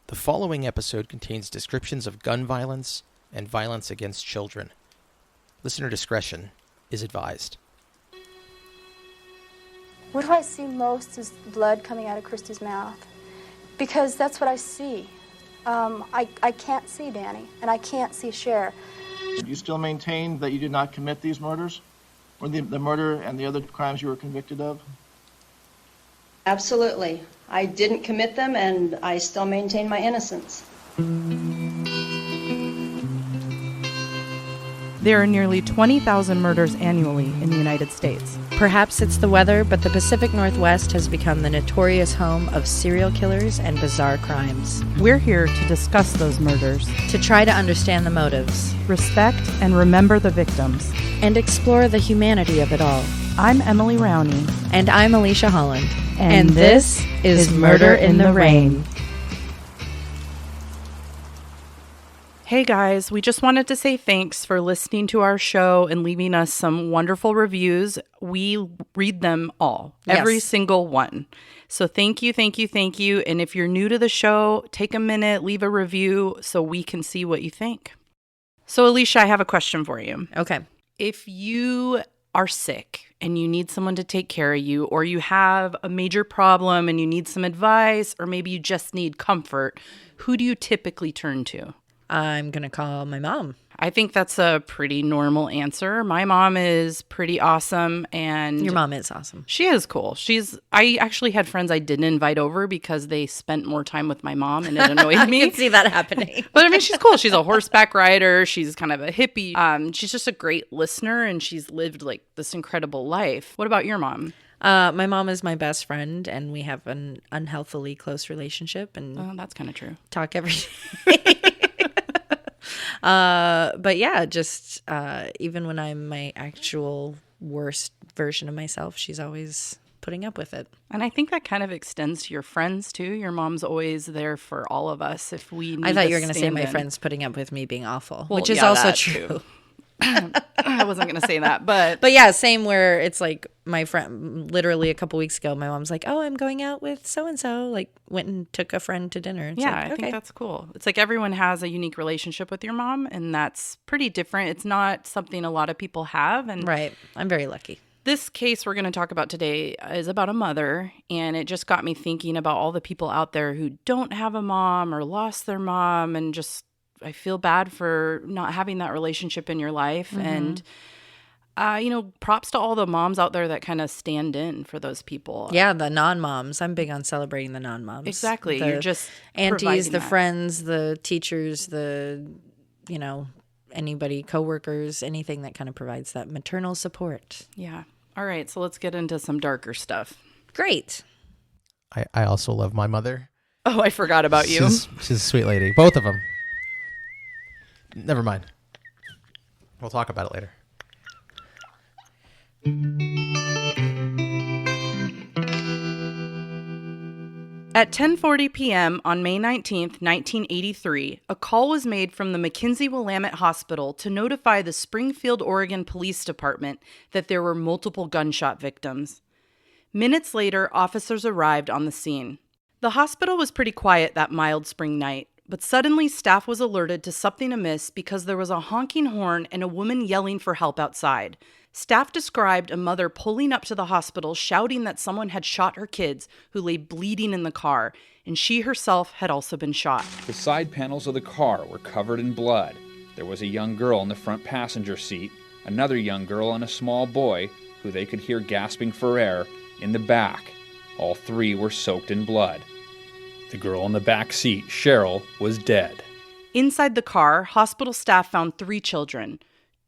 The following episode contains descriptions of gun violence and violence against children. Listener discretion is advised. What do I see most is blood coming out of Christie's mouth. Because that's what I see. I can't see Danny, and I can't see Cher. Do you still maintain that you did not commit these murders? Or the murder and the other crimes you were convicted of? Absolutely. I didn't commit them, and I still maintain my innocence. There are nearly 20,000 murders annually in the United States. Perhaps it's the weather, but the Pacific Northwest has become the notorious home of serial killers and bizarre crimes. We're here to discuss those murders, To try to understand the motives, respect and remember the victims. and explore the humanity of it all. I'm Emily Rowney. And I'm Alicia Holland. And this is Murder in the Rain. Hey guys, we just wanted to say thanks for listening to our show and leaving us some wonderful reviews. We read them all, every Yes. single one. So thank you, thank you, thank you. And if you're new to the show, take a minute, leave a review so we can see what you think. So Alicia, I have a question for you. Okay. If you are sick and you need someone to take care of you, or you have a major problem and you need some advice, or maybe you just need comfort, who do you typically turn to? I'm going to call my mom. I think that's a pretty normal answer. My mom is pretty awesome, and Your mom is awesome. she is cool. I actually had friends I didn't invite over because they spent more time with my mom and it annoyed I me. can see that happening. But I mean, she's cool. She's a horseback rider. She's kind of a hippie. She's just a great listener, and she's lived like this incredible life. What about your mom? My mom is my best friend, and we have an unhealthily close relationship and Oh, that's kind of true. talk every day. But yeah, just even when I'm my actual worst version of myself, she's always putting up with it. And I think that kind of extends to your friends too. Your mom's always there for all of us if we need I thought to you were going to say stand my in. friends putting up with me being awful, Well, which is yeah, also that true. too. I wasn't going to say that, but But yeah, same where it's like my friend, literally a couple weeks ago, my mom's like, oh, I'm going out with so-and-so, like went and took a friend to dinner. It's yeah, like, I okay. think that's cool. It's like everyone has a unique relationship with your mom, and that's pretty different. It's not something a lot of people have. And Right. I'm very lucky. this case we're going to talk about today is about a mother, and it just got me thinking about all the people out there who don't have a mom or lost their mom, and just I feel bad for not having that relationship in your life. Mm-hmm. And props to all the moms out there that kind of stand in for those people. Yeah, the non-moms. I'm big on celebrating the non-moms. Exactly. The You're just aunties, providing the that. friends, the teachers, anybody, coworkers, anything that kind of provides that maternal support. Yeah. All right. So let's get into some darker stuff. Great. I also love my mother. Oh, I forgot about you. She's a sweet lady. Both of them. Never mind. We'll talk about it later. At 10:40 p.m. on May 19th, 1983, a call was made from the Mackenzie-Willamette Hospital to notify the Springfield, Oregon Police Department that there were multiple gunshot victims. Minutes later, officers arrived on the scene. The hospital was pretty quiet that mild spring night, but suddenly staff was alerted to something amiss because there was a honking horn and a woman yelling for help outside. Staff described a mother pulling up to the hospital shouting that someone had shot her kids who lay bleeding in the car, and she herself had also been shot. The side panels of the car were covered in blood. There was a young girl in the front passenger seat, another young girl and a small boy, who they could hear gasping for air, in the back. All three were soaked in blood. The girl in the back seat, Cheryl, was dead. Inside the car, hospital staff found 3 children,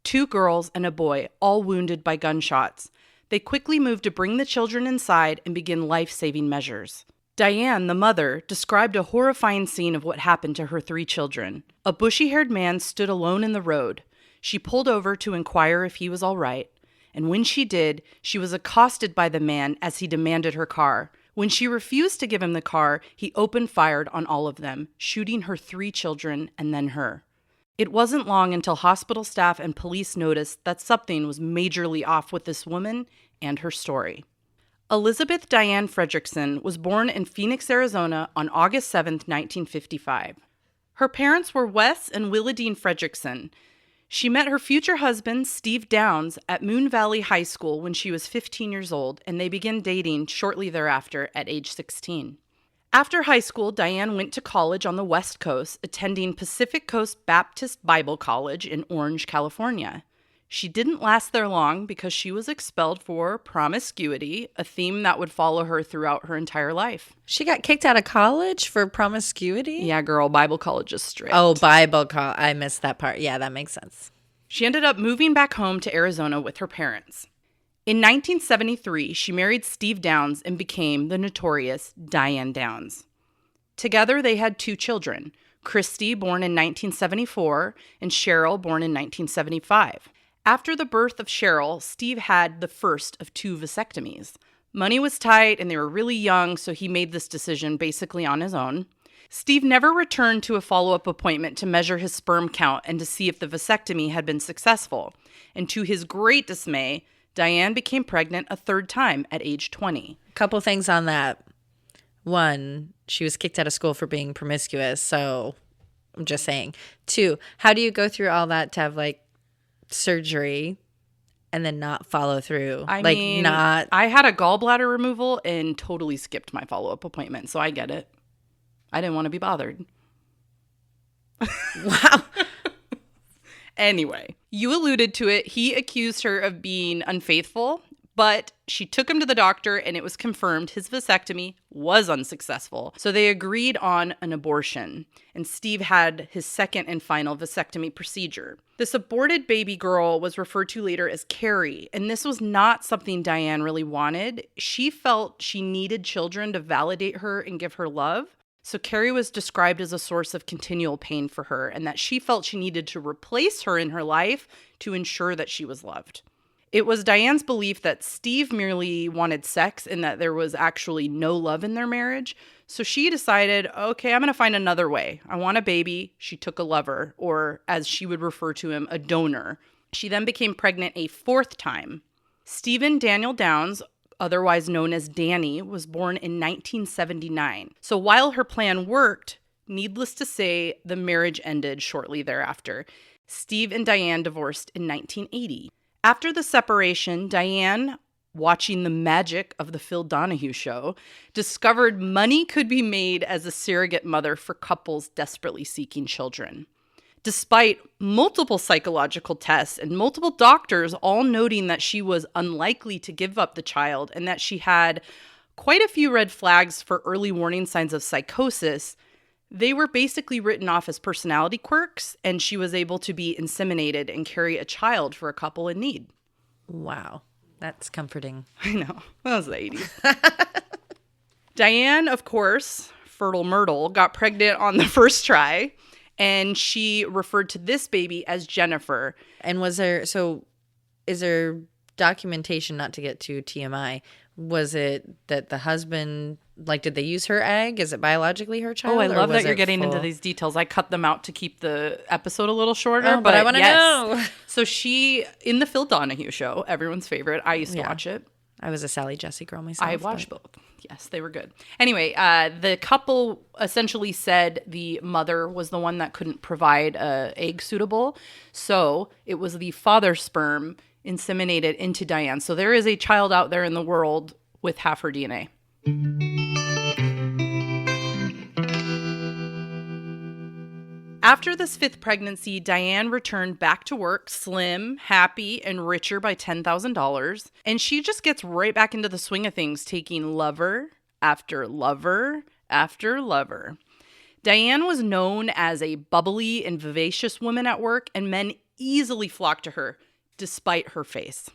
2 girls and a boy, all wounded by gunshots. They quickly moved to bring the children inside and begin life-saving measures. Diane, the mother, described a horrifying scene of what happened to her 3 children. A bushy-haired man stood alone in the road. She pulled over to inquire if he was all right, and when she did, she was accosted by the man as he demanded her car. When she refused to give him the car, he opened fire on all of them, shooting her 3 children and then her. It wasn't long until hospital staff and police noticed that something was majorly off with this woman and her story. Elizabeth Diane Fredrickson was born in Phoenix, Arizona on August 7, 1955. Her parents were Wes and Willadine Fredrickson. She met her future husband, Steve Downs, at Moon Valley High School when she was 15 years old, and they began dating shortly thereafter at age 16. After high school, Diane went to college on the West Coast, attending Pacific Coast Baptist Bible College in Orange, California. She didn't last there long because she was expelled for promiscuity, a theme that would follow her throughout her entire life. She got kicked out of college for promiscuity? Yeah, girl, Bible college is strict. Oh, Bible college. I missed that part. Yeah, that makes sense. She ended up moving back home to Arizona with her parents. In 1973, she married Steve Downs and became the notorious Diane Downs. Together, they had 2 children, Christie, born in 1974, and Cheryl, born in 1975. After the birth of Cheryl, Steve had the first of 2 vasectomies. Money was tight and they were really young, so he made this decision basically on his own. Steve never returned to a follow-up appointment to measure his sperm count and to see if the vasectomy had been successful. And to his great dismay, Diane became pregnant a 3rd time at age 20. Couple things on that. 1, she was kicked out of school for being promiscuous, so I'm just saying. 2, how do you go through all that to have like surgery and then not follow through? I had a gallbladder removal and totally skipped my follow-up appointment, so I get it. I didn't want to be bothered. Wow. Anyway, you alluded to it. He accused her of being unfaithful, but she took him to the doctor and it was confirmed his vasectomy was unsuccessful. So they agreed on an abortion, and Steve had his second and final vasectomy procedure. This aborted baby girl was referred to later as Carrie, and this was not something Diane really wanted. She felt she needed children to validate her and give her love. So Carrie was described as a source of continual pain for her, and that she felt she needed to replace her in her life to ensure that she was loved. It was Diane's belief that Steve merely wanted sex and that there was actually no love in their marriage. So she decided, okay, I'm going to find another way. I want a baby. She took a lover, or as she would refer to him, a donor. She then became pregnant a 4th time. Stephen Daniel Downs, otherwise known as Danny, was born in 1979. So while her plan worked, needless to say, the marriage ended shortly thereafter. Steve and Diane divorced in 1980. After the separation, Diane, watching the magic of the Phil Donahue show, discovered money could be made as a surrogate mother for couples desperately seeking children. Despite multiple psychological tests and multiple doctors all noting that she was unlikely to give up the child and that she had quite a few red flags for early warning signs of psychosis, they were basically written off as personality quirks, and she was able to be inseminated and carry a child for a couple in need. Wow. That's comforting. I know. That was the 80s. Diane, of course, fertile Myrtle, got pregnant on the first try, and she referred to this baby as Jennifer. And is there documentation, not to get too TMI, was it that the husband, like, did they use her egg? Is it biologically her child? Oh, I love that you're getting into these details. I cut them out to keep the episode a little shorter. But I want to know. So she, in the Phil Donahue show, everyone's favorite. I used to watch it. I was a Sally Jesse girl myself. I watched both. Yes, they were good. Anyway, the couple essentially said the mother was the one that couldn't provide an egg suitable. So it was the father's sperm inseminated into Diane. So there is a child out there in the world with half her DNA. After this 5th pregnancy, Diane returned back to work, slim, happy, and richer by $10,000. And she just gets right back into the swing of things, taking lover after lover after lover. Diane was known as a bubbly and vivacious woman at work, and men easily flocked to her, despite her face.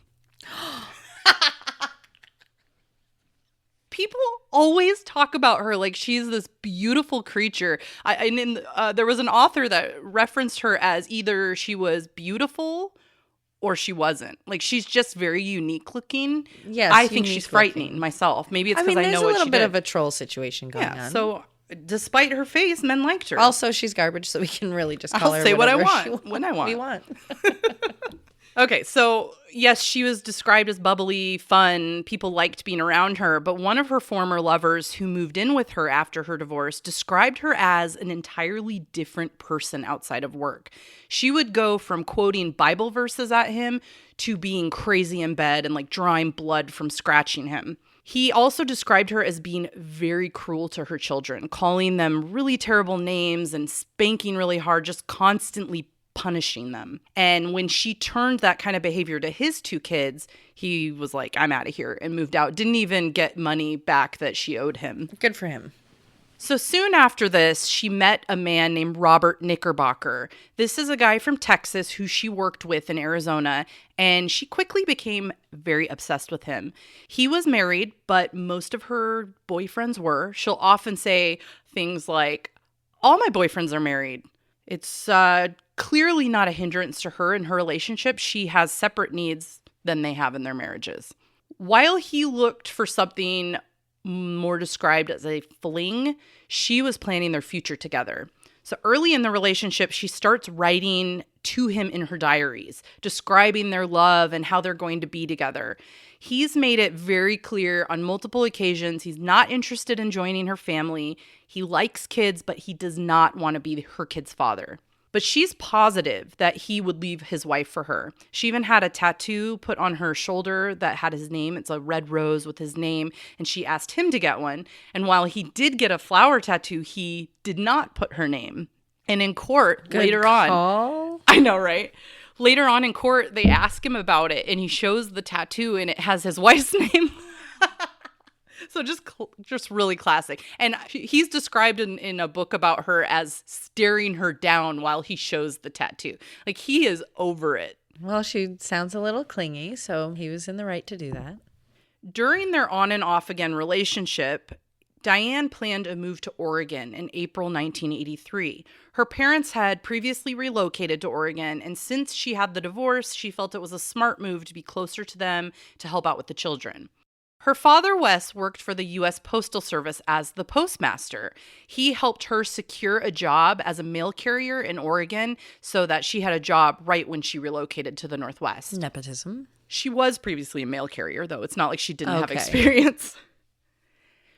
People always talk about her like she's this beautiful creature. There was an author that referenced her as either she was beautiful or she wasn't. Like, she's just very unique looking. Yes, I think she's frightening myself. Maybe it's because I know what she did. There's a little bit of a troll situation going on. So despite her face, men liked her. Also, she's garbage, so we can really just call her I'll say what I whatever want when I want. We want. Okay, so Yes, she was described as bubbly, fun. People liked being around her. But one of her former lovers who moved in with her after her divorce described her as an entirely different person outside of work. She would go from quoting Bible verses at him to being crazy in bed and like drawing blood from scratching him. He also described her as being very cruel to her children, calling them really terrible names and spanking really hard, just constantly punishing them. And when she turned that kind of behavior to his 2 kids, he was like, I'm out of here, and moved out. Didn't even get money back that she owed him. Good for him. So soon after this, she met a man named Robert Knickerbocker. This is a guy from Texas who she worked with in Arizona, and she quickly became very obsessed with him. He was married, but most of her boyfriends were. She'll often say things like, all my boyfriends are married. It's clearly not a hindrance to her in her relationship. She has separate needs than they have in their marriages. While he looked for something more described as a fling, she was planning their future together. So early in the relationship, she starts writing to him in her diaries, describing their love and how they're going to be together. He's made it very clear on multiple occasions he's not interested in joining her family. He likes kids, but he does not want to be her kid's father. But she's positive that he would leave his wife for her. She even had a tattoo put on her shoulder that had his name. It's a red rose with his name, and she asked him to get one. And while he did get a flower tattoo, he did not put her name. And in court, later on, I know, right? Later on in court, they ask him about it, and he shows the tattoo, and it has his wife's name. So just really classic. And he's described in a book about her as staring her down while he shows the tattoo. Like, he is over it. Well, she sounds a little clingy, so he was in the right to do that. During their on and off again relationship, Diane planned a move to Oregon in April 1983. Her parents had previously relocated to Oregon, and since she had the divorce, she felt it was a smart move to be closer to them to help out with the children. Her father, Wes, worked for the U.S. Postal Service as the postmaster. He helped her secure a job as a mail carrier in Oregon so that she had a job right when she relocated to the Northwest. Nepotism. She was previously a mail carrier, though. It's not like she didn't have experience.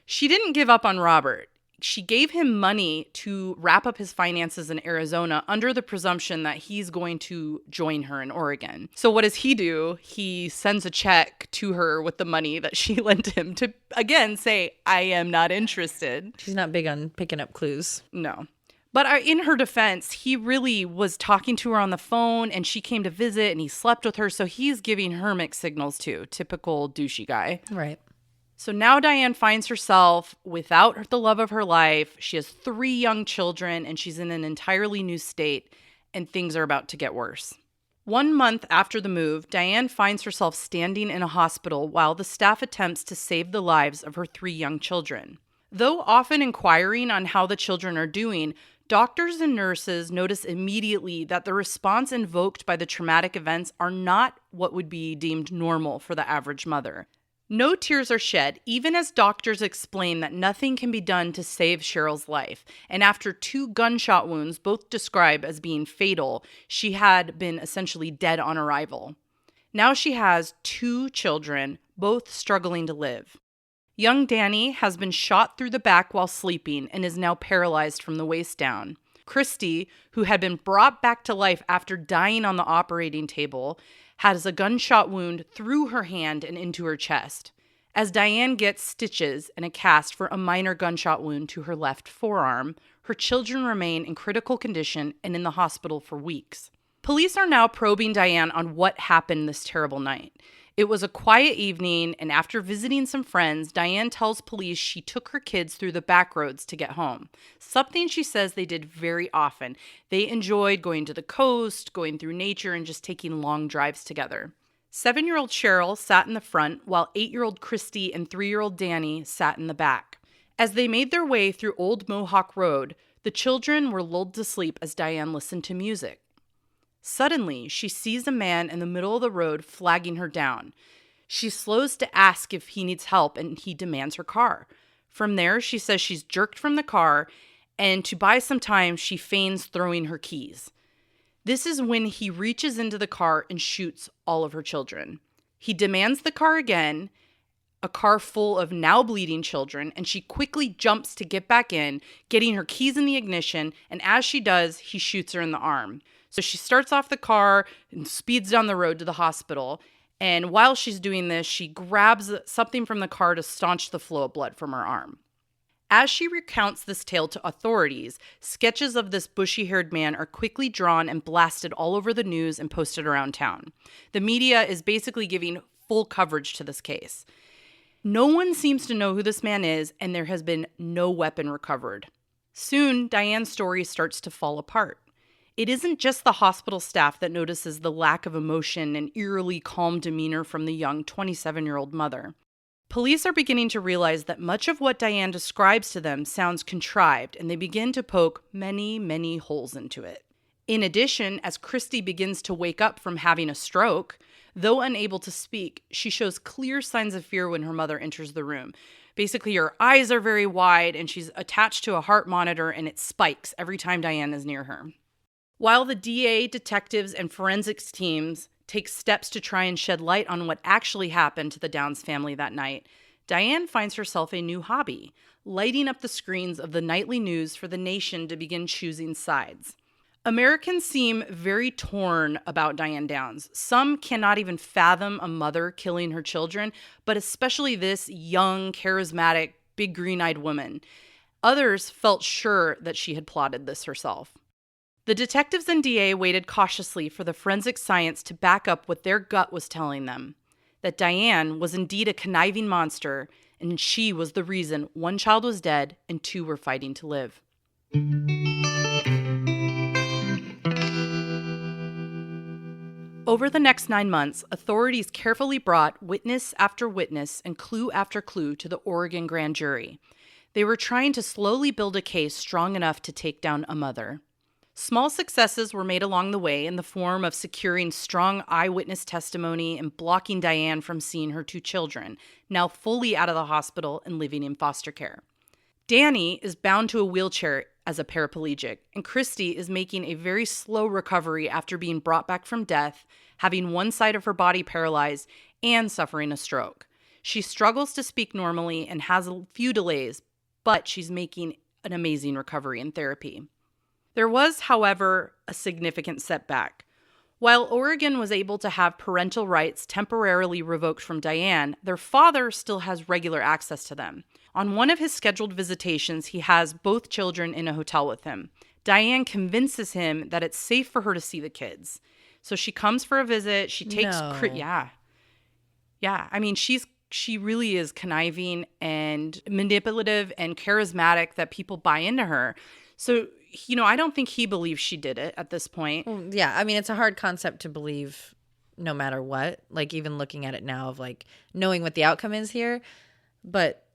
She didn't give up on Robert. She gave him money to wrap up his finances in Arizona under the presumption that he's going to join her in Oregon. So what does he do? He sends a check to her with the money that she lent him to, again, say, I am not interested. She's not big on picking up clues. No. But in her defense, he really was talking to her on the phone, and she came to visit, and he slept with her. So he's giving her mixed signals too. Typical douchey guy. Right. So now Diane finds herself without the love of her life. She has 3 young children, and she's in an entirely new state, and things are about to get worse. 1 month after the move, Diane finds herself standing in a hospital while the staff attempts to save the lives of her 3 young children. Though often inquiring on how the children are doing, doctors and nurses notice immediately that the response invoked by the traumatic events are not what would be deemed normal for the average mother. No tears are shed, even as doctors explain that nothing can be done to save Cheryl's life. And after 2 gunshot wounds, both described as being fatal, she had been essentially dead on arrival. Now she has 2 children, both struggling to live. Young Danny has been shot through the back while sleeping and is now paralyzed from the waist down. Christie, who had been brought back to life after dying on the operating table, has a gunshot wound through her hand and into her chest. As Diane gets stitches and a cast for a minor gunshot wound to her left forearm, her children remain in critical condition and in the hospital for weeks. Police are now probing Diane on what happened this terrible night. It was a quiet evening, and after visiting some friends, Diane tells police she took her kids through the back roads to get home. Something she says they did very often. They enjoyed going to the coast, going through nature, and just taking long drives together. 7-year-old Cheryl sat in the front, while 8-year-old Christie and 3-year-old Danny sat in the back. As they made their way through Old Mohawk Road, the children were lulled to sleep as Diane listened to music. Suddenly, she sees a man in the middle of the road flagging her down. She slows to ask if he needs help, and he demands her car. From there, she says she's jerked from the car, and to buy some time, she feigns throwing her keys. This is when he reaches into the car and shoots all of her children. He demands the car again, a car full of now bleeding children, and she quickly jumps to get back in, getting her keys in the ignition, and as she does, he shoots her in the arm. So she starts off the car and speeds down the road to the hospital, and while she's doing this, she grabs something from the car to staunch the flow of blood from her arm. As she recounts this tale to authorities, sketches of this bushy-haired man are quickly drawn and blasted all over the news and posted around town. The media is basically giving full coverage to this case. No one seems to know who this man is, and there has been no weapon recovered. Soon, Diane's story starts to fall apart. It isn't just the hospital staff that notices the lack of emotion and eerily calm demeanor from the young 27-year-old mother. Police are beginning to realize that much of what Diane describes to them sounds contrived, and they begin to poke many, many holes into it. In addition, as Christie begins to wake up from having a stroke, though unable to speak, she shows clear signs of fear when her mother enters the room. Basically, her eyes are very wide, and she's attached to a heart monitor, and it spikes every time Diane is near her. While the DA, detectives, and forensics teams take steps to try and shed light on what actually happened to the Downs family that night, Diane finds herself a new hobby, lighting up the screens of the nightly news for the nation to begin choosing sides. Americans seem very torn about Diane Downs. Some cannot even fathom a mother killing her children, but especially this young, charismatic, big green-eyed woman. Others felt sure that she had plotted this herself. The detectives and DA waited cautiously for the forensic science to back up what their gut was telling them, that Diane was indeed a conniving monster, and she was the reason one child was dead and two were fighting to live. Over the next 9 months, authorities carefully brought witness after witness and clue after clue to the Oregon grand jury. They were trying to slowly build a case strong enough to take down a mother. Small successes were made along the way in the form of securing strong eyewitness testimony and blocking Diane from seeing her two children, now fully out of the hospital and living in foster care. Danny is bound to a wheelchair as a paraplegic, and Christie is making a very slow recovery after being brought back from death, having one side of her body paralyzed, and suffering a stroke. She struggles to speak normally and has a few delays, but she's making an amazing recovery in therapy. There was, however, a significant setback. While Oregon was able to have parental rights temporarily revoked from Diane, their father still has regular access to them. On one of his scheduled visitations, he has both children in a hotel with him. Diane convinces him that it's safe for her to see the kids. So she comes for a visit. She takes... No. Yeah. I mean, she really is conniving and manipulative and charismatic that people buy into her. So, I don't think he believes she did it at this point. Well, yeah, I mean, it's a hard concept to believe no matter what. Like, even looking at it now of, like, knowing what the outcome is here. But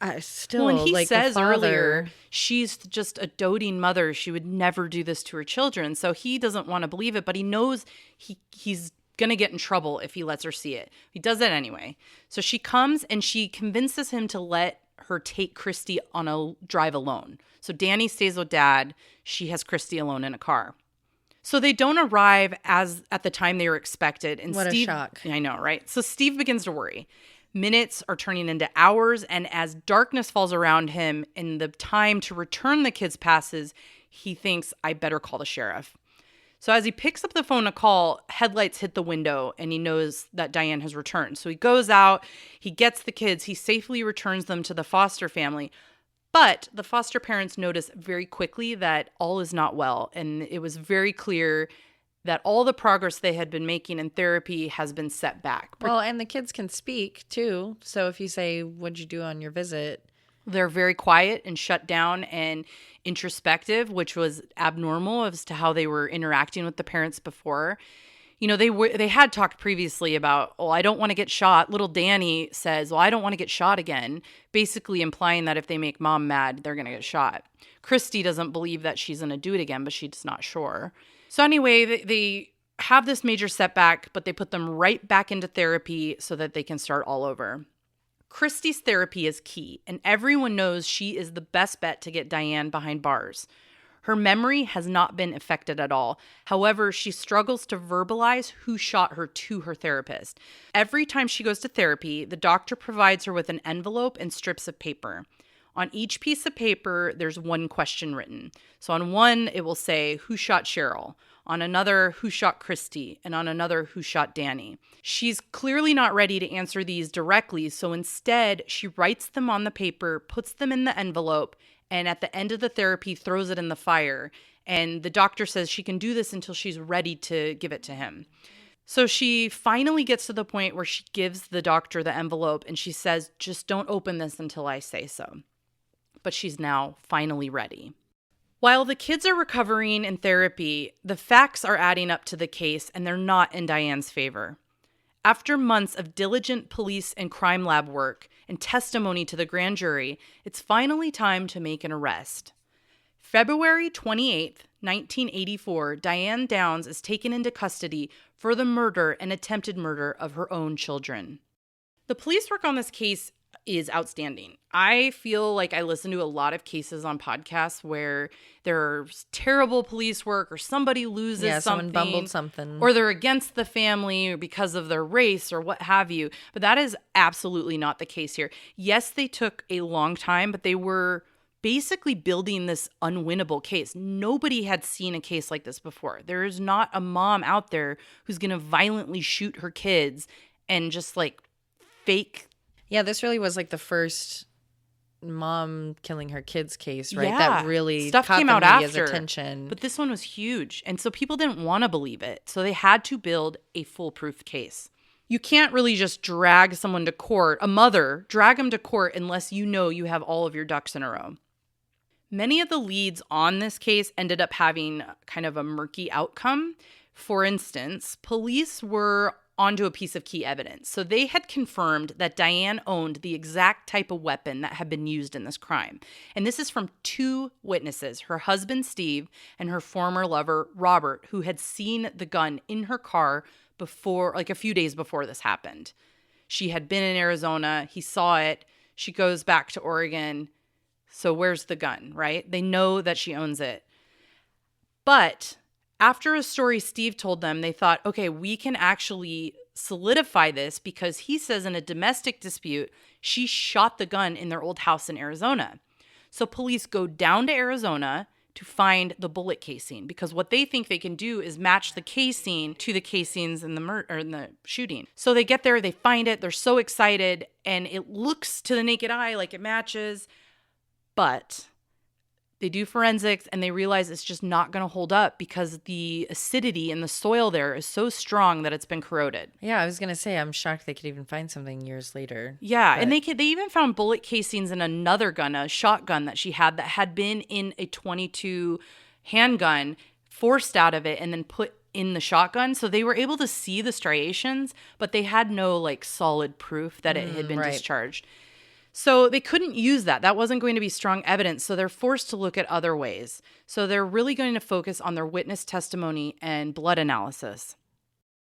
I still, well, and he like, says the father... earlier, she's just a doting mother. She would never do this to her children. So he doesn't want to believe it, but he knows he's going to get in trouble if he lets her see it. He does that anyway. So she comes and she convinces him to let her take Christie on a drive alone. So Danny stays with Dad. She has Christie alone in a car. So they don't arrive as at the time they were expected. And What Steve, a shock. I know, right? So Steve begins to worry. Minutes are turning into hours, and as darkness falls around him and the time to return the kids passes, he thinks, I better call the sheriff. So as he picks up the phone to call, headlights hit the window, and he knows that Diane has returned. So he goes out, he gets the kids, he safely returns them to the foster family. But the foster parents notice very quickly that all is not well, and it was very clear that all the progress they had been making in therapy has been set back. Well, and the kids can speak, too. So if you say, what'd you do on your visit? They're very quiet and shut down and introspective, which was abnormal as to how they were interacting with the parents before. They had talked previously about, I don't want to get shot. Little Danny says, I don't want to get shot again, basically implying that if they make mom mad, they're going to get shot. Christie doesn't believe that she's going to do it again, but she's not sure. So anyway, they have this major setback, but they put them right back into therapy so that they can start all over. Christie's therapy is key, and everyone knows she is the best bet to get Diane behind bars. Her memory has not been affected at all. However, she struggles to verbalize who shot her to her therapist. Every time she goes to therapy, the doctor provides her with an envelope and strips of paper. On each piece of paper, there's one question written. So on one, it will say, who shot Cheryl? On another, who shot Christie? And on another, who shot Danny? She's clearly not ready to answer these directly, so instead, she writes them on the paper, puts them in the envelope, and at the end of the therapy, throws it in the fire. And the doctor says she can do this until she's ready to give it to him. So she finally gets to the point where she gives the doctor the envelope, and she says, just don't open this until I say so. But she's now finally ready. While the kids are recovering in therapy, the facts are adding up to the case, and they're not in Diane's favor. After months of diligent police and crime lab work and testimony to the grand jury, it's finally time to make an arrest. February 28th, 1984, Diane Downs is taken into custody for the murder and attempted murder of her own children. The police work on this case is outstanding. I feel like I listen to a lot of cases on podcasts where there's terrible police work or somebody loses something. Someone bumbled something. Or they're against the family or because of their race or what have you. But that is absolutely not the case here. Yes, they took a long time, but they were basically building this unwinnable case. Nobody had seen a case like this before. There is not a mom out there who's going to violently shoot her kids and just like fake. Yeah, this really was like the first mom killing her kids case, right? Yeah. That really Stuff caught came the out media's after. attention. But this one was huge. And so people didn't want to believe it. So they had to build a foolproof case. You can't really just drag someone to court, a mother, drag them to court unless you know you have all of your ducks in a row. Many of the leads on this case ended up having kind of a murky outcome. For instance, police were onto a piece of key evidence. So they had confirmed that Diane owned the exact type of weapon that had been used in this crime. And this is from two witnesses, her husband, Steve, and her former lover, Robert, who had seen the gun in her car before, like a few days before this happened. She had been in Arizona. He saw it. She goes back to Oregon. So where's the gun, right? They know that she owns it. But after a story Steve told them, they thought, okay, we can actually solidify this because he says in a domestic dispute, she shot the gun in their old house in Arizona. So police go down to Arizona to find the bullet casing because what they think they can do is match the casing to the casings in the shooting. So they get there, they find it, they're so excited, and it looks to the naked eye like it matches, but they do forensics and they realize it's just not going to hold up because the acidity in the soil there is so strong that it's been corroded. Yeah, I was going to say, I'm shocked they could even find something years later. Yeah, and they even found bullet casings in another gun, a shotgun that she had that had been in a .22 handgun, forced out of it and then put in the shotgun. So they were able to see the striations, but they had no like solid proof that it had been discharged. So they couldn't use that. That wasn't going to be strong evidence. So they're forced to look at other ways. So they're really going to focus on their witness testimony and blood analysis.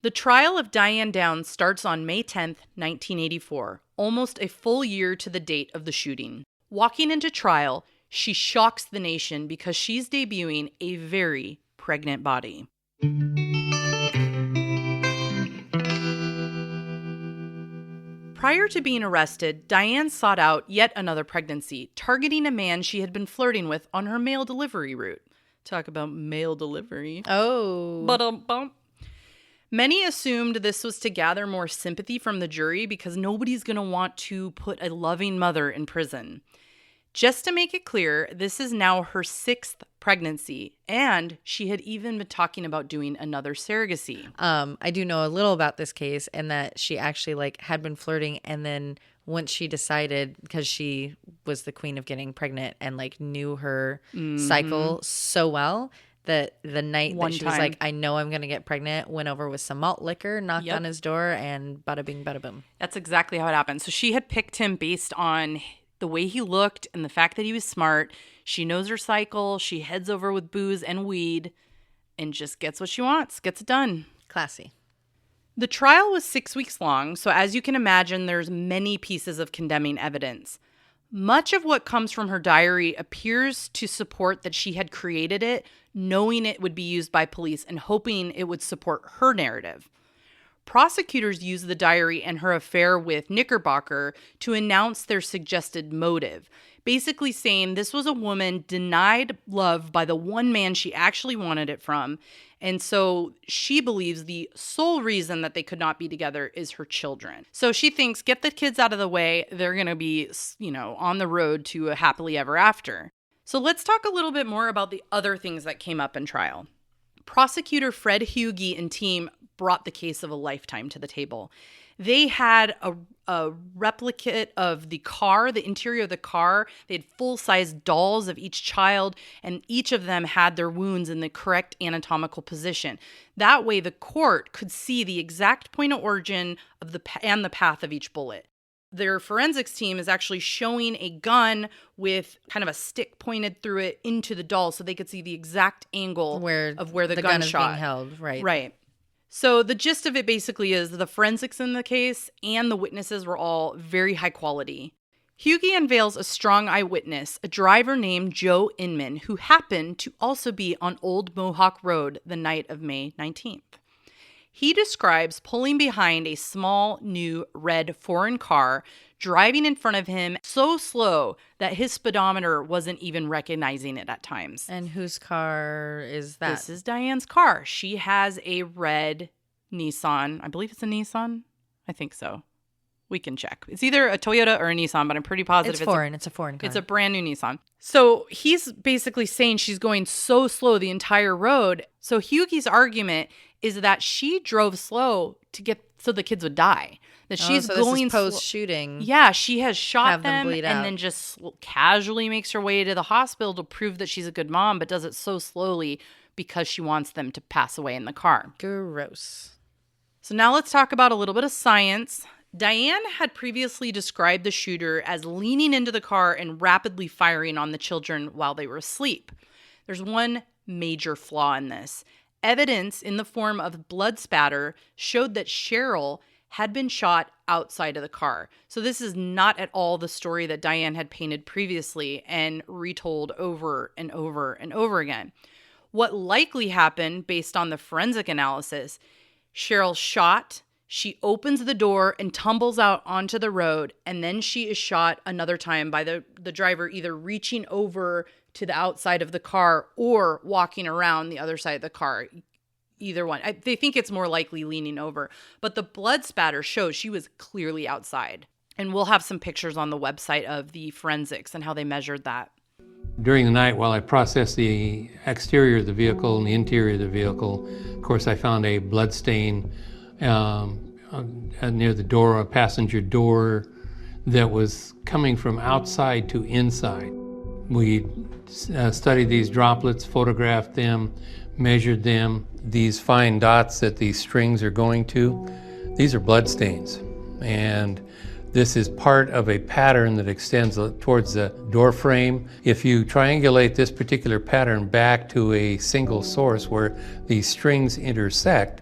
The trial of Diane Downs starts on May 10th, 1984, almost a full year to the date of the shooting. Walking into trial, she shocks the nation because she's debuting a very pregnant body. Prior to being arrested, Diane sought out yet another pregnancy, targeting a man she had been flirting with on her mail delivery route. Talk about mail delivery. Oh. Ba-dum-bum. Many assumed this was to gather more sympathy from the jury because nobody's going to want to put a loving mother in prison. Just to make it clear, this is now her 6th pregnancy, and she had even been talking about doing another surrogacy. I do know a little about this case and that she actually had been flirting, and then once she decided, because she was the queen of getting pregnant and knew her cycle so well, that the night that she was like, I know I'm going to get pregnant, went over with some malt liquor, knocked on his door, and bada bing, bada boom. That's exactly how it happened. So she had picked him based on the way he looked and the fact that he was smart. She knows her cycle. She heads over with booze and weed and just gets what she wants, gets it done. Classy. The trial was 6 weeks long, so as you can imagine, there's many pieces of condemning evidence. Much of what comes from her diary appears to support that she had created it, knowing it would be used by police and hoping it would support her narrative. Prosecutors used the diary and her affair with Knickerbocker to announce their suggested motive, basically saying this was a woman denied love by the one man she actually wanted it from, and so she believes the sole reason that they could not be together is her children. So she thinks, get the kids out of the way, they're going to be, on the road to a happily ever after. So let's talk a little bit more about the other things that came up in trial. Prosecutor Fred Hughey and team brought the case of a lifetime to the table. They had a replicate of the car, the interior of the car. They had full-size dolls of each child, and each of them had their wounds in the correct anatomical position. That way, the court could see the exact point of origin of the path of each bullet. Their forensics team is actually showing a gun with kind of a stick pointed through it into the doll, so they could see the exact angle of where the gun is shot. being held. Right. Right. So the gist of it basically is the forensics in the case and the witnesses were all very high quality. Hughey unveils a strong eyewitness, a driver named Joe Inman, who happened to also be on Old Mohawk Road the night of May 19th. He describes pulling behind a small, new, red foreign car, driving in front of him so slow that his speedometer wasn't even recognizing it at times. And whose car is that? This is Diane's car. She has a red Nissan. I believe it's a Nissan. I think so. We can check. It's either a Toyota or a Nissan, but I'm pretty positive it's foreign. It's a foreign car. It's a brand new Nissan. So he's basically saying she's going so slow the entire road. So Hughey's argument is that she drove slow so the kids would die. That she's so going this is post-shooting. Yeah, she has shot Have them bleed and out. then just casually makes her way to the hospital to prove that she's a good mom, but does it so slowly because she wants them to pass away in the car. Gross. So now let's talk about a little bit of science. Diane had previously described the shooter as leaning into the car and rapidly firing on the children while they were asleep. There's one major flaw in this. Evidence in the form of blood spatter showed that Cheryl had been shot outside of the car. So this is not at all the story that Diane had painted previously and retold over and over and over again. What likely happened based on the forensic analysis, Cheryl's shot, she opens the door and tumbles out onto the road, and then she is shot another time by the driver either reaching over to the outside of the car or walking around the other side of the car. Either one. They think it's more likely leaning over. But the blood spatter shows she was clearly outside. And we'll have some pictures on the website of the forensics and how they measured that. During the night, while I processed the exterior of the vehicle and the interior of the vehicle, of course, I found a blood stain near the door, a passenger door, that was coming from outside to inside. We studied these droplets, photographed them, measured them. These fine dots that these strings are going to, these are blood stains. And this is part of a pattern that extends towards the door frame. If you triangulate this particular pattern back to a single source where these strings intersect,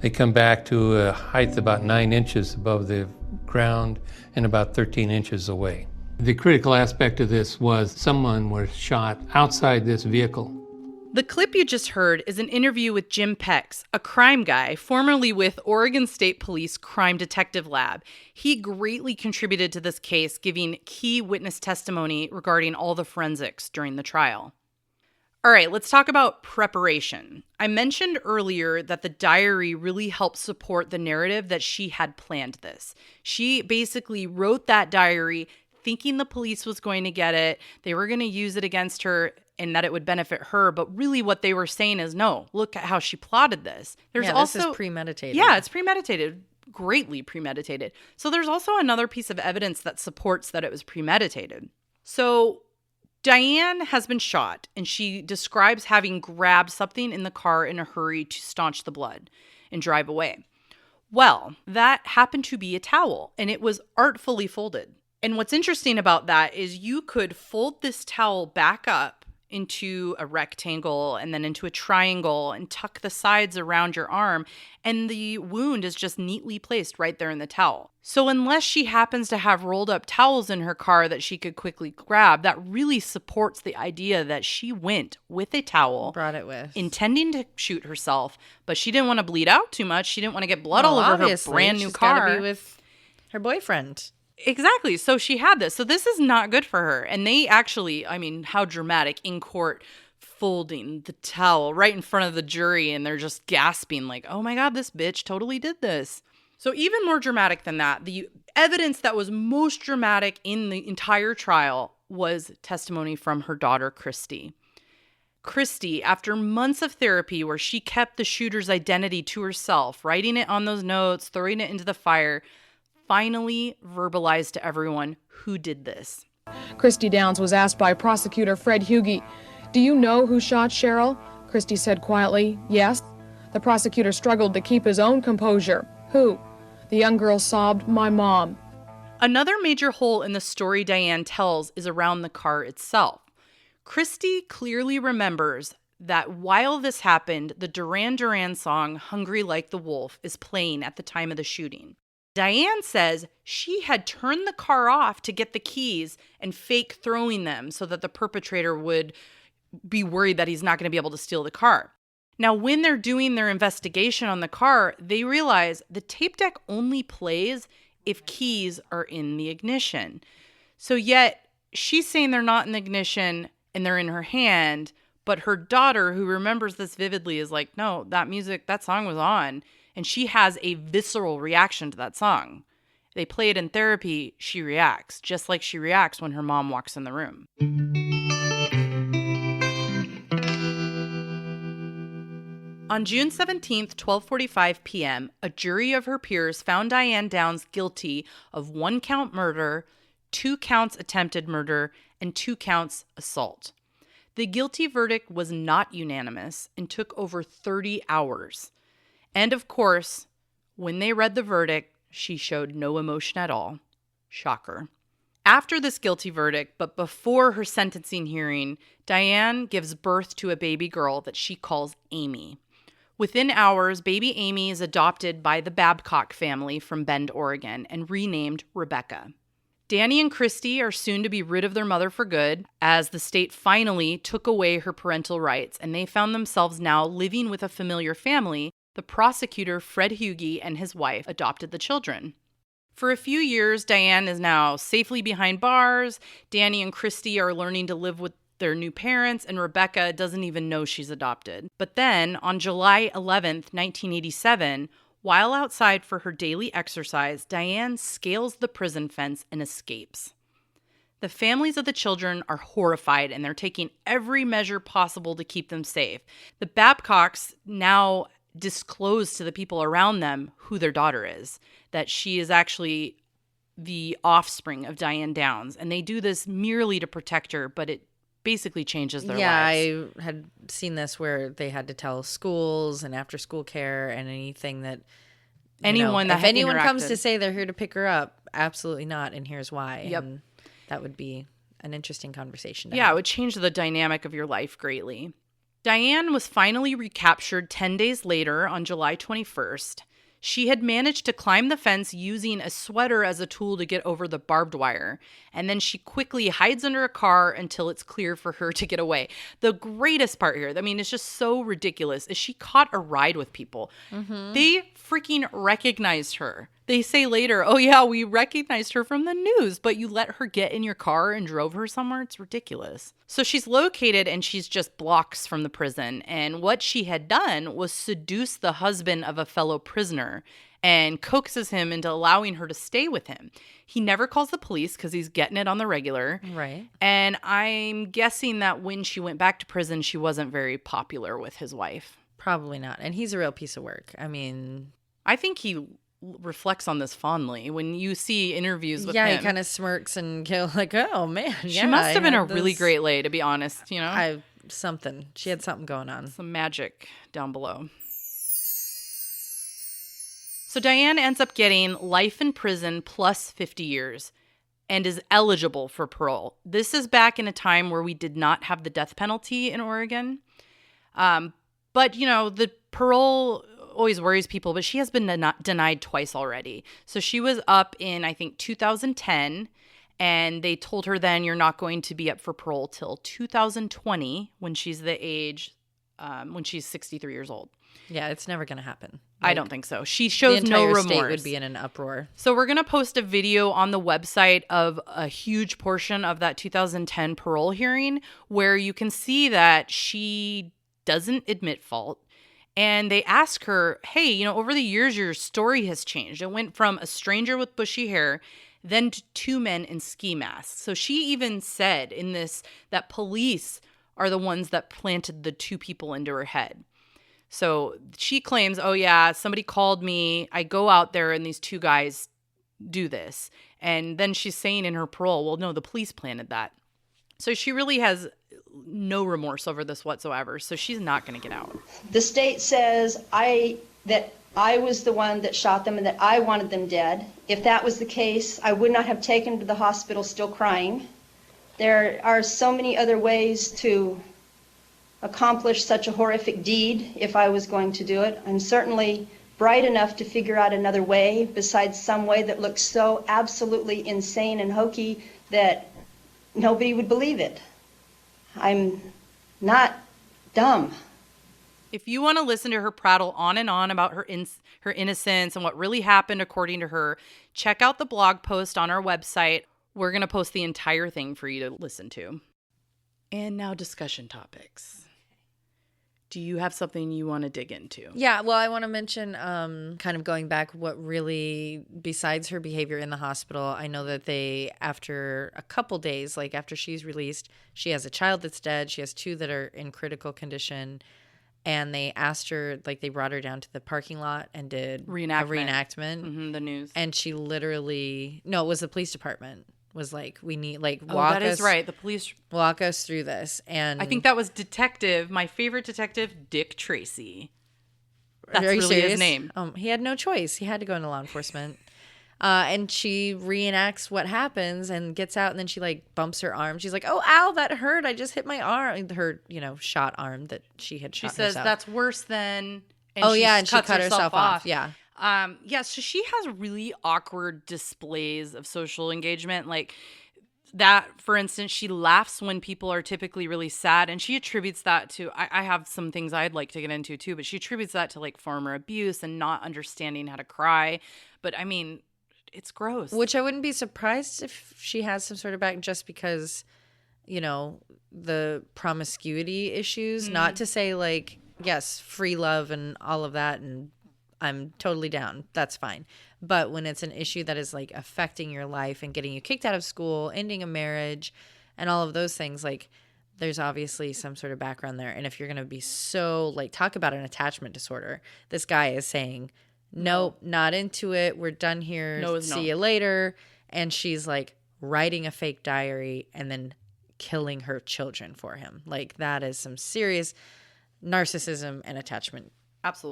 they come back to a height about 9 inches above the ground and about 13 inches away. The critical aspect of this was someone was shot outside this vehicle. The clip you just heard is an interview with Jim Pex, a crime guy formerly with Oregon State Police Crime Detective Lab. He greatly contributed to this case, giving key witness testimony regarding all the forensics during the trial. All right, let's talk about preparation. I mentioned earlier that the diary really helped support the narrative that she had planned this. She basically wrote that diary thinking the police was going to get it, they were going to use it against her, and that it would benefit her. But really what they were saying is, no, look at how she plotted this. There's also, this is premeditated. Yeah, it's premeditated, greatly premeditated. So there's also another piece of evidence that supports that it was premeditated. So Diane has been shot, and she describes having grabbed something in the car in a hurry to staunch the blood and drive away. Well, that happened to be a towel, and it was artfully folded. And what's interesting about that is you could fold this towel back up into a rectangle and then into a triangle and tuck the sides around your arm. And the wound is just neatly placed right there in the towel. So unless she happens to have rolled up towels in her car that she could quickly grab, that really supports the idea that she went with a towel. Brought it with. Intending to shoot herself, but she didn't want to bleed out too much. She didn't want to get blood all over her brand new car. She's gotta be with her boyfriend. Exactly. So she had this. So this is not good for her. And they actually, I mean, how dramatic in court, folding the towel right in front of the jury, and they're just gasping like, oh my God, this bitch totally did this. So even more dramatic than that, the evidence that was most dramatic in the entire trial was testimony from her daughter, Christie. Christie, after months of therapy where she kept the shooter's identity to herself, writing it on those notes, throwing it into the fire, finally verbalized to everyone who did this. Christie Downs was asked by prosecutor Fred Hugie, "Do you know who shot Cheryl?" Christie said quietly, "Yes." The prosecutor struggled to keep his own composure. "Who?" The young girl sobbed, "My mom." Another major hole in the story Diane tells is around the car itself. Christie clearly remembers that while this happened, the Duran Duran song "Hungry Like the Wolf" is playing at the time of the shooting. Diane says she had turned the car off to get the keys and fake throwing them so that the perpetrator would be worried that he's not going to be able to steal the car. Now, when they're doing their investigation on the car, they realize the tape deck only plays if keys are in the ignition. So yet she's saying they're not in the ignition and they're in her hand, but her daughter, who remembers this vividly, is like, no, that song was on. And she has a visceral reaction to that song. They play it in therapy, she reacts, just like she reacts when her mom walks in the room. On June 17th, 12:45 p.m., a jury of her peers found Diane Downs guilty of 1-count murder, 2 counts attempted murder, and 2 counts assault. The guilty verdict was not unanimous and took over 30 hours. And of course, when they read the verdict, she showed no emotion at all. Shocker. After this guilty verdict, but before her sentencing hearing, Diane gives birth to a baby girl that she calls Amy. Within hours, baby Amy is adopted by the Babcock family from Bend, Oregon, and renamed Rebecca. Danny and Christie are soon to be rid of their mother for good, as the state finally took away her parental rights, and they found themselves now living with a familiar family. The prosecutor, Fred Hugie, and his wife adopted the children. For a few years, Diane is now safely behind bars. Danny and Christie are learning to live with their new parents, and Rebecca doesn't even know she's adopted. But then, on July 11th, 1987, while outside for her daily exercise, Diane scales the prison fence and escapes. The families of the children are horrified, and they're taking every measure possible to keep them safe. The Babcocks now disclose to the people around them who their daughter is, that she is actually the offspring of Diane Downs. And they do this merely to protect her, but it basically changes their lives. I had seen this where they had to tell schools and after school care and anything that if anyone comes to say they're here to pick her up, absolutely not, and here's why. Yep. And that would be an interesting conversation to have. It would change the dynamic of your life greatly. Diane was finally recaptured 10 days later on July 21st. She had managed to climb the fence using a sweater as a tool to get over the barbed wire, and then she quickly hides under a car until it's clear for her to get away. The greatest part here, I mean, it's just so ridiculous, is she caught a ride with people. Mm-hmm. They freaking recognized her. They say later, oh yeah, we recognized her from the news, but you let her get in your car and drove her somewhere? It's ridiculous. So she's located and she's just blocks from the prison. And what she had done was seduce the husband of a fellow prisoner and coaxes him into allowing her to stay with him. He never calls the police because he's getting it on the regular. Right. And I'm guessing that when she went back to prison, she wasn't very popular with his wife. Probably not. And he's a real piece of work. I mean, I think he reflects on this fondly when you see interviews with him. Yeah, he kind of smirks and like, oh man, she must have been a really great lay, to be honest. You know, she had something going on. Some magic down below. So Diane ends up getting life in prison plus 50 years. and is eligible for parole. This is back in a time where we did not have the death penalty in Oregon. But, you know, the parole always worries people, but she has been denied twice already. So she was up in, I think, 2010, and they told her then you're not going to be up for parole till 2020 when she's the age, when she's 63 years old. Yeah, it's never going to happen. I don't think so. She shows no remorse. The entire state would be in an uproar. So we're going to post a video on the website of a huge portion of that 2010 parole hearing where you can see that she doesn't admit fault. And they ask her, hey, you know, over the years, your story has changed. It went from a stranger with bushy hair, then to two men in ski masks. So she even said in this that police are the ones that planted the two people into her head. So she claims, oh, yeah, somebody called me. I go out there and these two guys do this. And then she's saying in her parole, well, no, the police planted that. So she really has no remorse over this whatsoever. So she's not going to get out. The state says that I was the one that shot them and that I wanted them dead. If that was the case, I would not have taken them to the hospital still crying. There are so many other ways to accomplish such a horrific deed if I was going to do it. I'm certainly bright enough to figure out another way besides some way that looks so absolutely insane and hokey that nobody would believe it. I'm not dumb. If you want to listen to her prattle on and on about her innocence and what really happened according to her, check out the blog post on our website. We're going to post the entire thing for you to listen to. And now discussion topics. Do you have something you want to dig into? Yeah, well, I want to mention kind of going back what really, besides her behavior in the hospital, I know that they, after a couple days, like after she's released, she has a child that's dead. She has two that are in critical condition. And they asked her, like they brought her down to the parking lot and did a reenactment. Mm-hmm, the news. And she literally, no, it was the police department. Was like, we need, like, that is right. The police walk us through this. And I think that was my favorite detective, Dick Tracy. That's really serious? his name. He had no choice. He had to go into law enforcement. And she reenacts what happens and gets out, and then she like bumps her arm. She's like, "Oh, ow, that hurt! I just hit my arm." Her, shot arm that she had shot. She says herself. That's worse than. And and she cut herself off. Yeah. So she has really awkward displays of social engagement. Like that, for instance, she laughs when people are typically really sad. And she attributes that to, I have some things I'd like to get into too, but she attributes that to like former abuse and not understanding how to cry. But I mean, it's gross. Which I wouldn't be surprised if she has some sort of back just because, the promiscuity issues. Not to say like, yes, free love and all of that, and I'm totally down. That's fine. But when it's an issue that is like affecting your life and getting you kicked out of school, ending a marriage, and all of those things, like there's obviously some sort of background there. And if you're going to be so like, talk about an attachment disorder, this guy is saying, nope, not into it. We're done here. See you later. And she's like writing a fake diary and then killing her children for him. Like that is some serious narcissism and attachment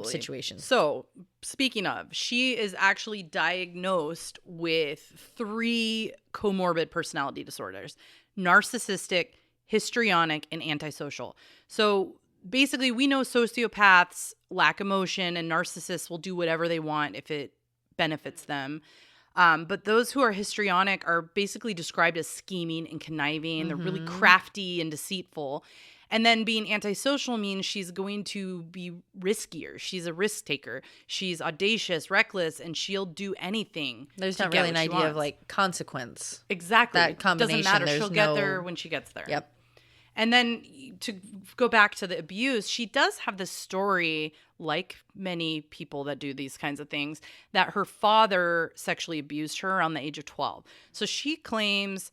situations. So speaking of, she is actually diagnosed with 3 comorbid personality disorders: narcissistic, histrionic, and antisocial. So basically we know sociopaths lack emotion and narcissists will do whatever they want if it benefits them. But those who are histrionic are basically described as scheming and conniving. Mm-hmm. They're really crafty and deceitful. And then being antisocial means she's going to be riskier. She's a risk taker. She's audacious, reckless, and she'll do anything. There's not really an idea of like consequence. Exactly. That combination. Doesn't matter. She'll get there when she gets there. Yep. And then to go back to the abuse, she does have this story, like many people that do these kinds of things, that her father sexually abused her around the age of 12. So she claims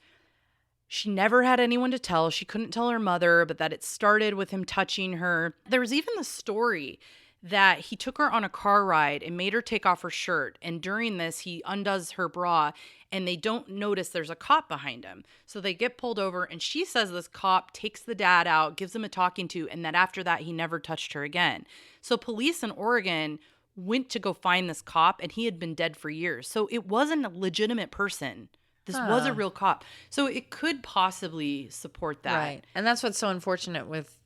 she never had anyone to tell. She couldn't tell her mother, but that it started with him touching her. There was even the story that he took her on a car ride and made her take off her shirt. And during this, he undoes her bra and they don't notice there's a cop behind him. So they get pulled over and she says this cop takes the dad out, gives him a talking to, and that after that, he never touched her again. So police in Oregon went to go find this cop and he had been dead for years. So it wasn't a legitimate person This was a real cop. So it could possibly support that. Right. And that's what's so unfortunate with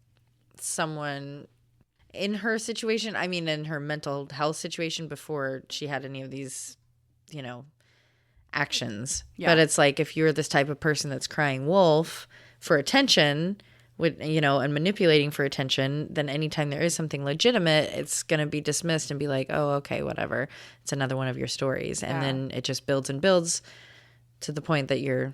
someone in her situation. I mean, in her mental health situation before she had any of these, actions. Yeah. But it's like, if you're this type of person that's crying wolf for attention, and manipulating for attention, then anytime there is something legitimate, it's going to be dismissed and be like, oh, okay, whatever. It's another one of your stories. And then it just builds and builds to the point that you're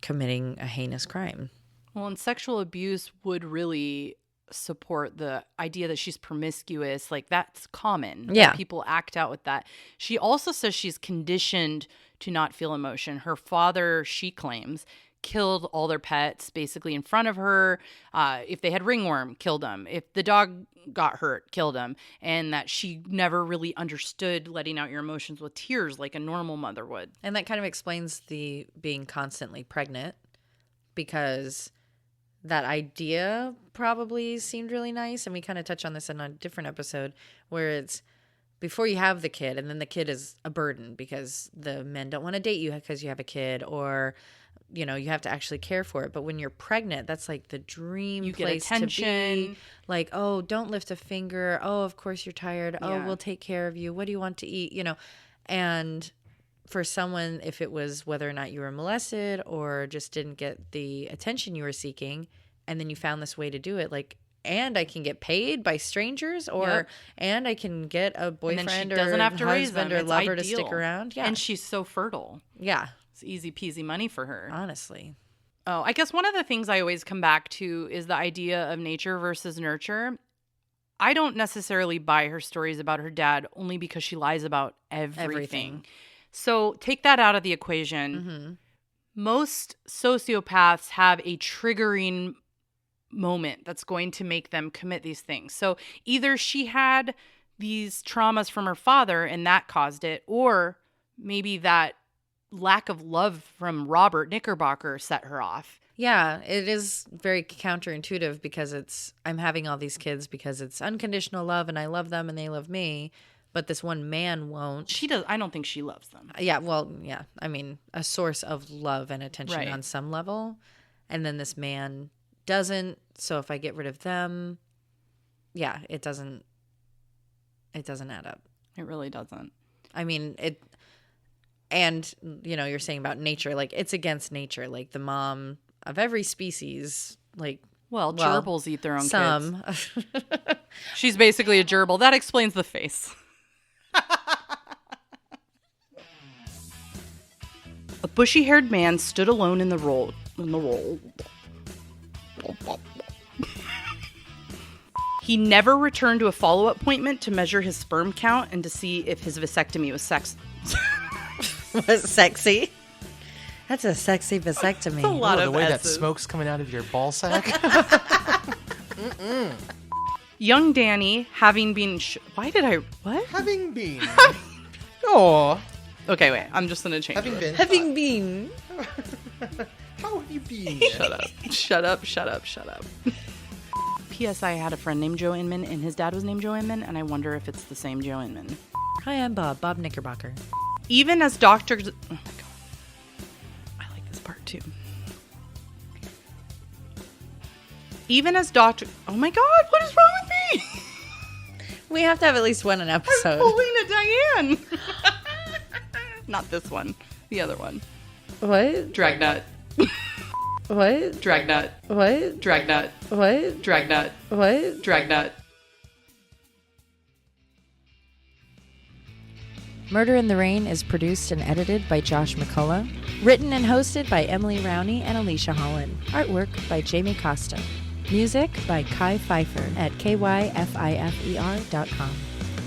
committing a heinous crime. Well, and sexual abuse would really support the idea that she's promiscuous. Like, that's common. Yeah. People act out with that. She also says she's conditioned to not feel emotion. Her father, she claims, killed all their pets basically in front of her. If they had ringworm, killed them. If the dog got hurt, killed them. And that she never really understood letting out your emotions with tears like a normal mother would. And that kind of explains the being constantly pregnant, because that idea probably seemed really nice. And we kind of touch on this in a different episode, where it's before you have the kid, and then the kid is a burden because the men don't want to date you because you have a kid, or you have to actually care for it. But when you're pregnant, that's like the dream you place get attention. To be. Like, oh, don't lift a finger. Oh, of course you're tired. Yeah. Oh, we'll take care of you. What do you want to eat? And for someone, if it was whether or not you were molested or just didn't get the attention you were seeking, and then you found this way to do it, like, and I can get paid by strangers, and I can get a boyfriend or doesn't have to raise them. or lover ideal. to stick around. Yeah. And she's so fertile. Yeah. It's easy peasy money for her. Honestly. Oh, I guess one of the things I always come back to is the idea of nature versus nurture. I don't necessarily buy her stories about her dad only because she lies about everything. So take that out of the equation. Mm-hmm. Most sociopaths have a triggering moment that's going to make them commit these things. So either she had these traumas from her father and that caused it, or maybe that lack of love from Robert Knickerbocker set her off. Yeah, it is very counterintuitive, because I'm having all these kids because it's unconditional love and I love them and they love me, but this one man won't. She does. I don't think she loves them. Yeah, well, yeah. I mean, a source of love and attention on some level. And then this man doesn't. So if I get rid of them, yeah, it doesn't add up. It really doesn't. I mean, and you're saying about nature, like, it's against nature. Like, the mom of every species, like, well, gerbils eat their own some. Kids. She's basically a gerbil. That explains the face. A bushy-haired man stood alone in the road. He never returned to a follow-up appointment to measure his sperm count and to see if his vasectomy was was sexy. That's a sexy vasectomy. That's a lot of the way S's. that smoke's coming out of your ball sack. Young Danny, having been... What? Having been. Oh. Okay, wait. I'm just going to change it. Having been. How have you been? Shut up. P.S. I had a friend named Joe Inman, and his dad was named Joe Inman, and I wonder if it's the same Joe Inman. Hi, I'm Bob Knickerbocker. Even as doctors... Oh, my God. I like this part, too. Even as doctor... Oh, my God. What is wrong with me? We have to have at least one an episode. I'm pulling a Diane. Not this one. The other one. What? Dragnet. What? Dragnet. What? Dragnet. What? Dragnet. What? Dragnet. Murder in the Rain is produced and edited by Josh McCullough. Written and hosted by Emily Rowney and Alicia Holland. Artwork by Jamie Costa. Music by Kai Pfeiffer at kyfifer.com.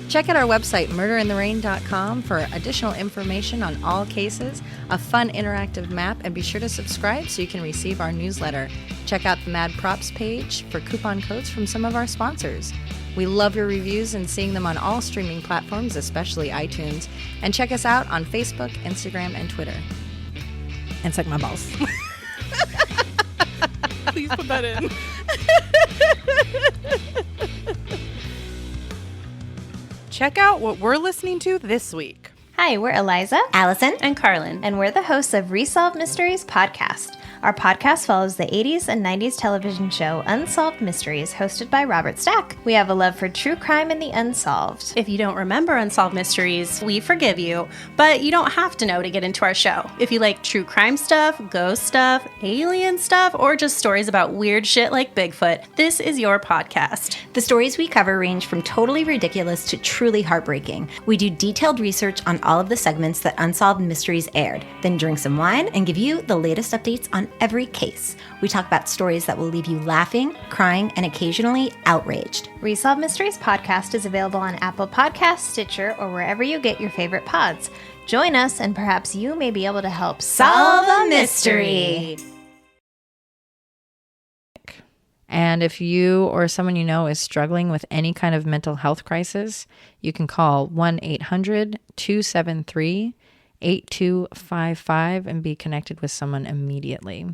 Check out our website, murderintherain.com, for additional information on all cases, a fun interactive map, and be sure to subscribe so you can receive our newsletter. Check out the Mad Props page for coupon codes from some of our sponsors. We love your reviews and seeing them on all streaming platforms, especially iTunes. And check us out on Facebook, Instagram, and Twitter. And suck my balls. Please put that in. Check out what we're listening to this week. Hi, we're Eliza, Allison, and Carlin, and we're the hosts of Resolved Mysteries podcast. Our podcast follows the 80s and 90s television show Unsolved Mysteries, hosted by Robert Stack. We have a love for true crime and the unsolved. If you don't remember Unsolved Mysteries, we forgive you, but you don't have to know to get into our show. If you like true crime stuff, ghost stuff, alien stuff, or just stories about weird shit like Bigfoot, this is your podcast. The stories we cover range from totally ridiculous to truly heartbreaking. We do detailed research on all of the segments that Unsolved Mysteries aired, then drink some wine and give you the latest updates on every case. We talk about stories that will leave you laughing, crying, and occasionally outraged. Resolved Mysteries podcast is available on Apple Podcasts, Stitcher, or wherever you get your favorite pods. Join us and perhaps you may be able to help solve a mystery. And if you or someone you know is struggling with any kind of mental health crisis, you can call 1-800-273-8255 and be connected with someone immediately.